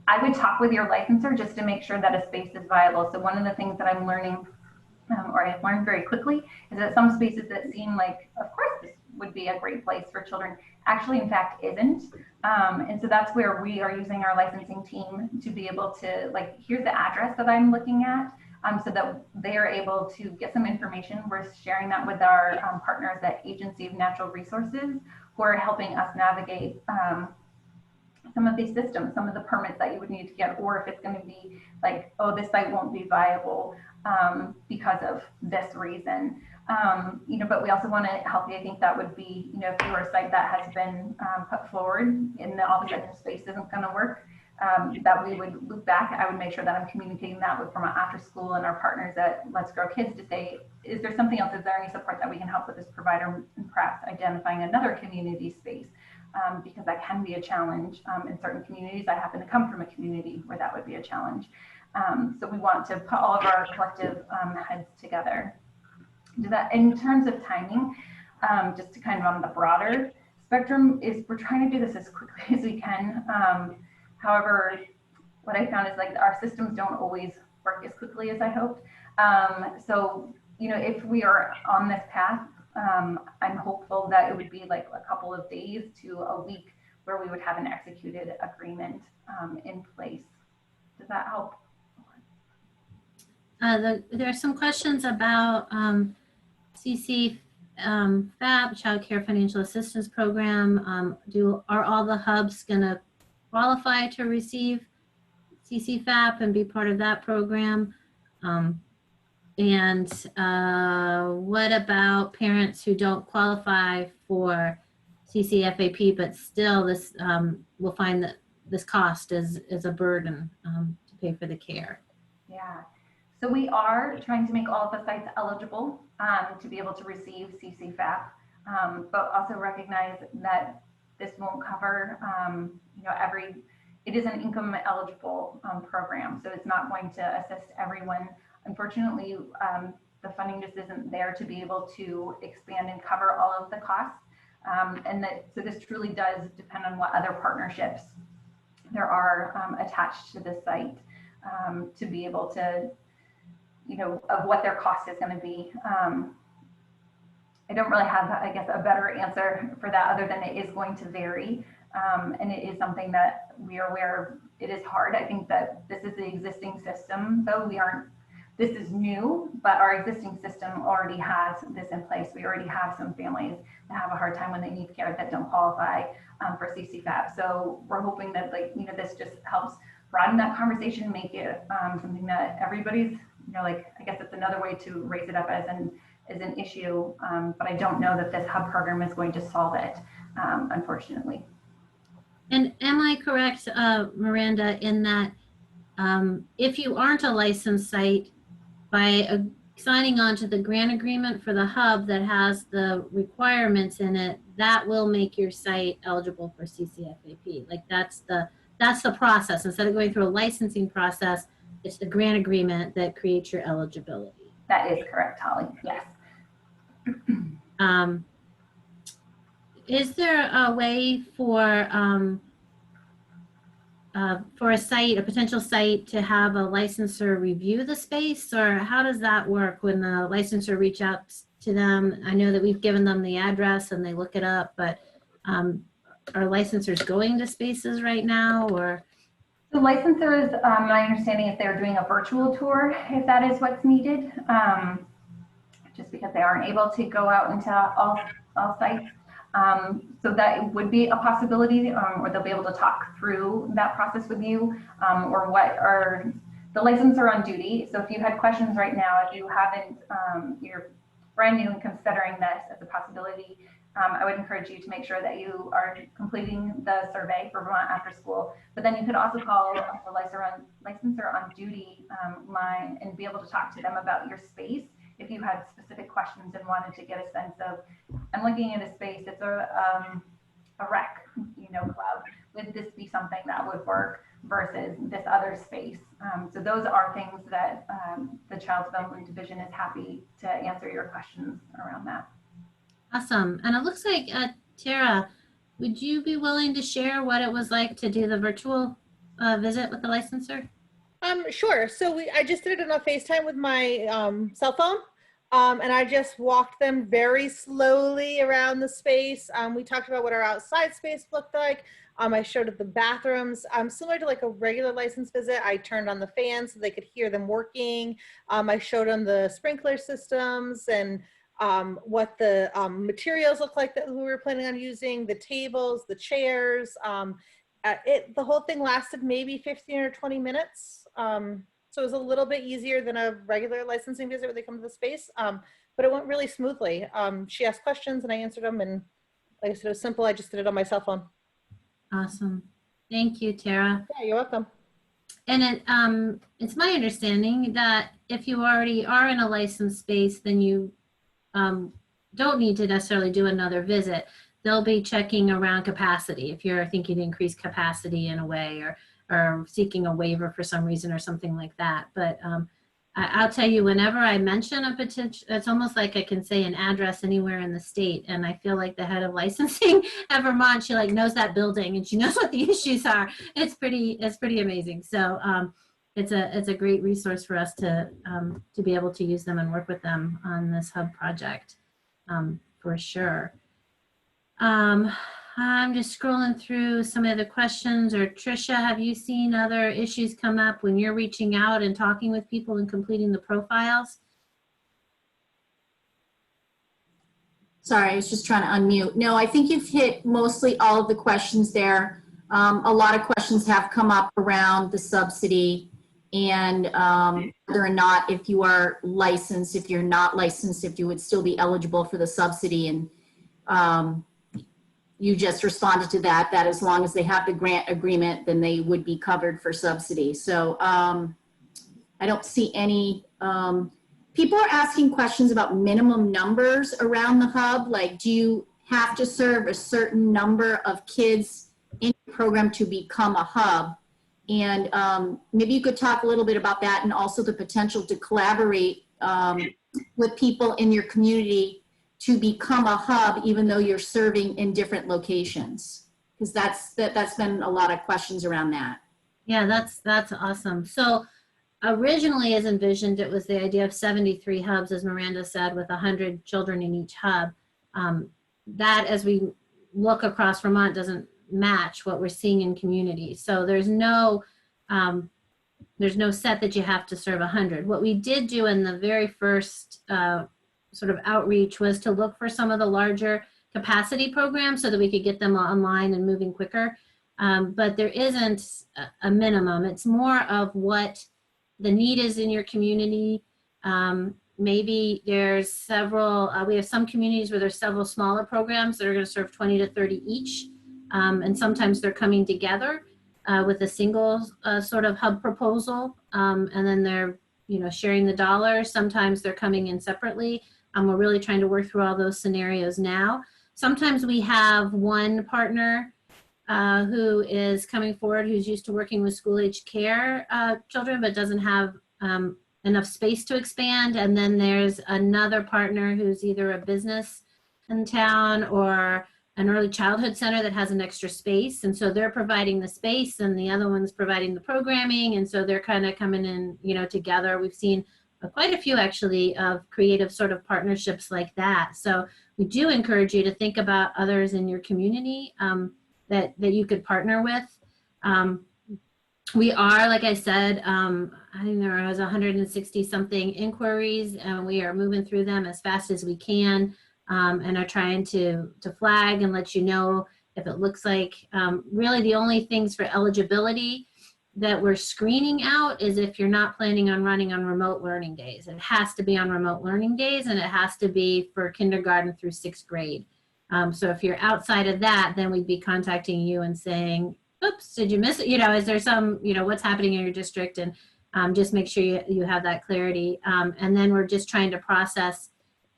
I would talk with your licensor just to make sure that a space is viable. So one of the things that I'm learning, or I've learned very quickly, is that some spaces that seem like, of course, this would be a great place for children, actually, in fact, isn't. And so that's where we are using our licensing team to be able to, like, here's the address that I'm looking at, so that they are able to get some information. We're sharing that with our partners at Agency of Natural Resources, who are helping us navigate some of these systems, some of the permits that you would need to get, or if it's going to be like, oh, this site won't be viable because of this reason. But we also want to help you. I think that would be, if you're a site that has been put forward and all of a sudden space isn't going to work, that we would loop back. I would make sure that I'm communicating that with Vermont Afterschool and our partners at Let's Grow Kids to say, is there something else? Is there any support that we can help with this provider, and perhaps identifying another community space? Because that can be a challenge in certain communities. I happen to come from a community where that would be a challenge. So we want to put all of our collective heads together. Do that. In terms of timing, just to kind of on the broader spectrum, is we're trying to do this as quickly as we can. However, what I found is like our systems don't always work as quickly as I hoped. So, if we are on this path, I'm hopeful that it would be like a couple of days to a week where we would have an executed agreement in place. Does that help? There are some questions about CC FAP, Child Care Financial Assistance Program. Are all the hubs going to qualify to receive CC FAP and be part of that program? And what about parents who don't qualify for CCFAP, but still this will find that this cost is a burden to pay for the care? Yeah, so we are trying to make all of the sites eligible to be able to receive CCFAP, but also recognize that this won't cover, it is an income eligible program, so it's not going to assist everyone. Unfortunately, the funding just isn't there to be able to expand and cover all of the costs. So this truly does depend on what other partnerships there are attached to this site to be able to, of what their cost is going to be. I don't really have, I guess, a better answer for that other than it is going to vary. And it is something that we are aware of. It is hard. I think that this is the existing system, though this is new, but our existing system already has this in place. We already have some families that have a hard time when they need care that don't qualify for CCFAP. So we're hoping that, this just helps broaden that conversation, make it something that everybody's, I guess it's another way to raise it up as an issue. But I don't know that this hub program is going to solve it, unfortunately. And am I correct, Miranda, in that if you aren't a licensed site, by signing on to the grant agreement for the hub that has the requirements in it, that will make your site eligible for CCFAP. Like that's the process. Instead of going through a licensing process, it's the grant agreement that creates your eligibility. That is correct, Holly. Yes. is there a way for a site, a potential site, to have a licensor review the space, or how does that work when the licensor reach out to them? I know that we've given them the address and they look it up, but are licensors going to spaces right now, or? So licensors, my understanding is they're doing a virtual tour if that is what's needed, just because they aren't able to go out into all sites. So that would be a possibility, or they'll be able to talk through that process with you, or what are the licensor on duty. So if you had questions right now, if you haven't, you're brand new and considering this as a possibility, I would encourage you to make sure that you are completing the survey for Vermont Afterschool. But then you could also call the licensor on duty line and be able to talk to them about your space if you had specific questions and wanted to get a sense of, I'm looking at a space, it's a rec, club. Would this be something that would work versus this other space? So those are things that the Child Development Division is happy to answer your questions around that. Awesome. And it looks like, Tara, would you be willing to share what it was like to do the virtual visit with the licensor? Sure. So I just did it on a FaceTime with my cell phone, and I just walked them very slowly around the space. We talked about what our outside space looked like. I showed them the bathrooms. Similar to like a regular license visit, I turned on the fans so they could hear them working. I showed them the sprinkler systems and what the materials look like that we were planning on using, the tables, the chairs. The whole thing lasted maybe 15 or 20 minutes. So it was a little bit easier than a regular licensing visit where they come to the space, but it went really smoothly. She asked questions and I answered them, and like I said, it was simple. I just did it on my cell phone. Awesome. Thank you, Tara. Yeah, you're welcome. And it's my understanding that if you already are in a licensed space, then you don't need to necessarily do another visit. They'll be checking around capacity if you're thinking to increase capacity in a way, or seeking a waiver for some reason or something like that. But I'll tell you, whenever I mention a potential, it's almost like I can say an address anywhere in the state. And I feel like the head of licensing at Vermont, she like knows that building and she knows what the issues are. It's pretty amazing. So it's a great resource for us to be able to use them and work with them on this hub project, for sure. I'm just scrolling through some of the questions. Or Tricia, have you seen other issues come up when you're reaching out and talking with people and completing the profiles? Sorry, I was just trying to unmute. No, I think you've hit mostly all of the questions there. A lot of questions have come up around the subsidy and whether or not, if you are licensed, if you're not licensed, if you would still be eligible for the subsidy. And you just responded to that as long as they have the grant agreement, then they would be covered for subsidy. So I don't see any, people are asking questions about minimum numbers around the hub. Like, do you have to serve a certain number of kids in the program to become a hub? And maybe you could talk a little bit about that, and also the potential to collaborate with people in your community to become a hub, even though you're serving in different locations, because that's been a lot of questions around that. Yeah, that's awesome. So originally, as envisioned, it was the idea of 73 hubs, as Miranda said, with 100 children in each hub. That, as we look across Vermont, doesn't match what we're seeing in communities. So there's no set that you have to serve 100. What we did do in the very first sort of outreach was to look for some of the larger capacity programs so that we could get them online and moving quicker. But there isn't a minimum. It's more of what the need is in your community. Maybe there's several, we have some communities where there's several smaller programs that are going to serve 20 to 30 each. And sometimes they're coming together with a single sort of hub proposal. And then they're, sharing the dollars. Sometimes they're coming in separately. We're really trying to work through all those scenarios now. Sometimes we have one partner who is coming forward, who's used to working with school-age care children, but doesn't have enough space to expand. And then there's another partner who's either a business in town or an early childhood center that has an extra space. And so they're providing the space and the other one's providing the programming. And so they're kind of coming in, you know, together. We've seen quite a few actually of creative sort of partnerships like that. So we do encourage you to think about others in your community that you could partner with. We are, like I said, I think there was 160 something inquiries, and we are moving through them as fast as we can, and are trying to flag and let you know if it looks like really the only things for eligibility that we're screening out is if you're not planning on running on remote learning days. It has to be on remote learning days, and it has to be for kindergarten through 6th grade. So if you're outside of that, then we'd be contacting you and saying, oops, did you miss it? You know, is there some, you know, what's happening in your district? And just make sure you have that clarity. And then we're just trying to process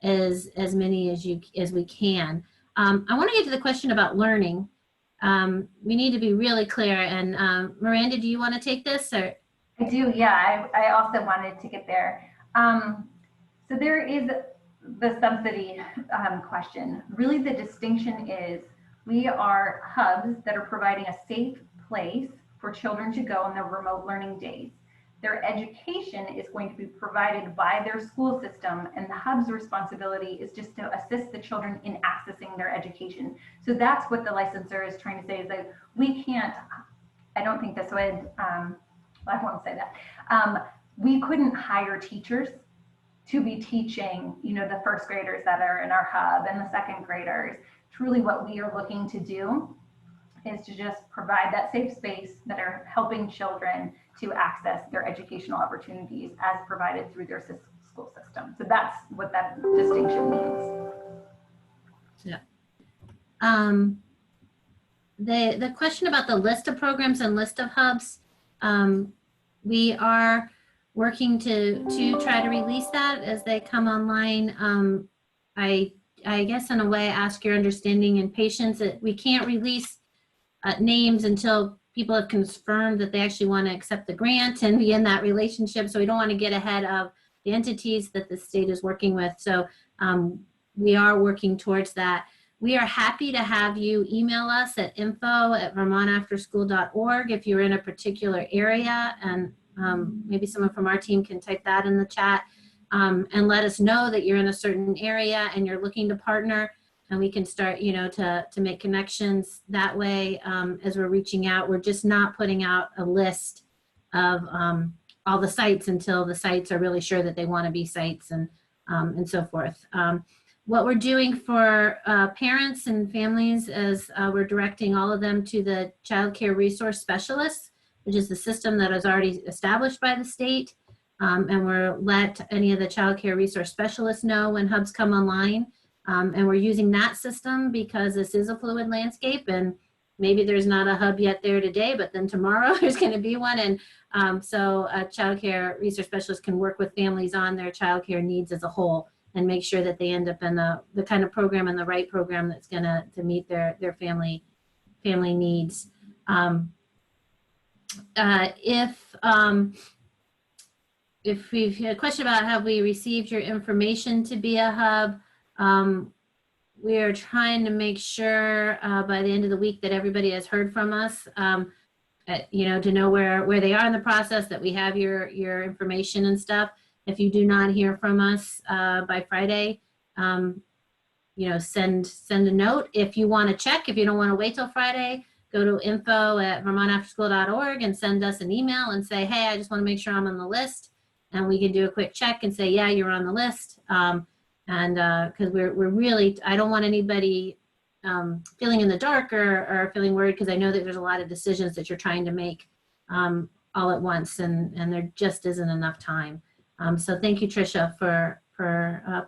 as many as we can. I want to get to the question about learning. We need to be really clear. And Miranda, do you want to take this? Or? I do, yeah. I also wanted to get there. So there is the subsidy question. Really, the distinction is we are hubs that are providing a safe place for children to go on their remote learning days. Their education is going to be provided by their school system, and the hub's responsibility is just to assist the children in accessing their education. So that's what the licensor is trying to say, is that we can't, I don't think this would, I won't say that. We couldn't hire teachers to be teaching, you know, the 1st graders that are in our hub and the 2nd graders. Truly what we are looking to do is to just provide that safe space that are helping children to access their educational opportunities as provided through their school system. So that's what that distinction means. Yeah. The question about the list of programs and list of hubs, we are working to try to release that as they come online. I guess in a way ask your understanding and patience that we can't release names until people have confirmed that they actually want to accept the grant and be in that relationship. So we don't want to get ahead of the entities that the state is working with. So we are working towards that. We are happy to have you email us at info@vermontafterschool.org if you're in a particular area, and maybe someone from our team can type that in the chat, and let us know that you're in a certain area and you're looking to partner, and we can start, you know, to make connections that way. As we're reaching out, we're just not putting out a list of all the sites until the sites are really sure that they want to be sites, and so forth. What we're doing for parents and families is we're directing all of them to the Child Care Resource Specialists, which is the system that is already established by the state. And we're let any of the Child Care Resource Specialists know when hubs come online. And we're using that system because this is a fluid landscape, and maybe there's not a hub yet there today, but then tomorrow there's going to be one. And so a Child Care Resource Specialist can work with families on their child care needs as a whole and make sure that they end up in the kind of program and the right program that's going to meet their family needs. If we've had a question about have we received your information to be a hub, we are trying to make sure by the end of the week that everybody has heard from us, you know, to know where they are in the process, that we have your information and stuff. If you do not hear from us by Friday, you know, send a note. If you want to check, if you don't want to wait till Friday, go to info@vermontafterschool.org and send us an email and say, hey, I just want to make sure I'm on the list. And we can do a quick check and say, yeah, you're on the list. And because we're really, I don't want anybody feeling in the dark or feeling worried, because I know that there's a lot of decisions that you're trying to make all at once, and there just isn't enough time. So thank you, Tricia, for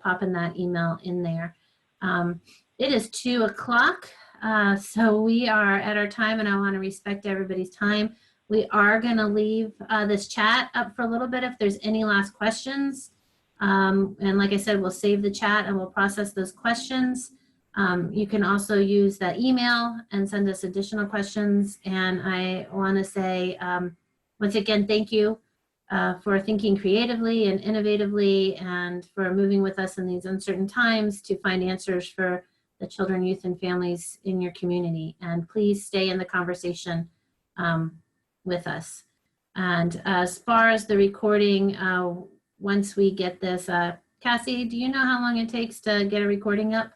popping that email in there. It is 2 o'clock, so we are at our time, and I want to respect everybody's time. We are going to leave this chat up for a little bit if there's any last questions. And like I said, we'll save the chat and we'll process those questions. You can also use that email and send us additional questions. And I want to say, once again, thank you for thinking creatively and innovatively, and for moving with us in these uncertain times to find answers for the children, youth, and families in your community. And please stay in the conversation with us. And as far as the recording, once we get this, Cassie, do you know how long it takes to get a recording up?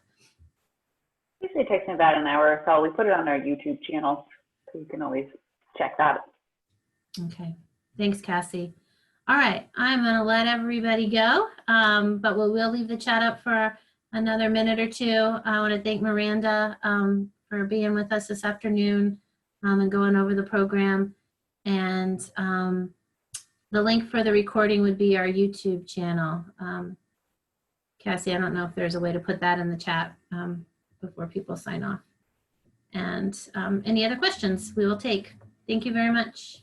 Usually it takes me about an hour or so. We put it on our YouTube channel, so you can always check that. Okay, thanks, Cassie. All right, I'm gonna let everybody go, but we'll leave the chat up for another minute or two. I wanna thank Miranda for being with us this afternoon and going over the program. And the link for the recording would be our YouTube channel. Cassie, I don't know if there's a way to put that in the chat before people sign off. And any other questions we will take. Thank you very much.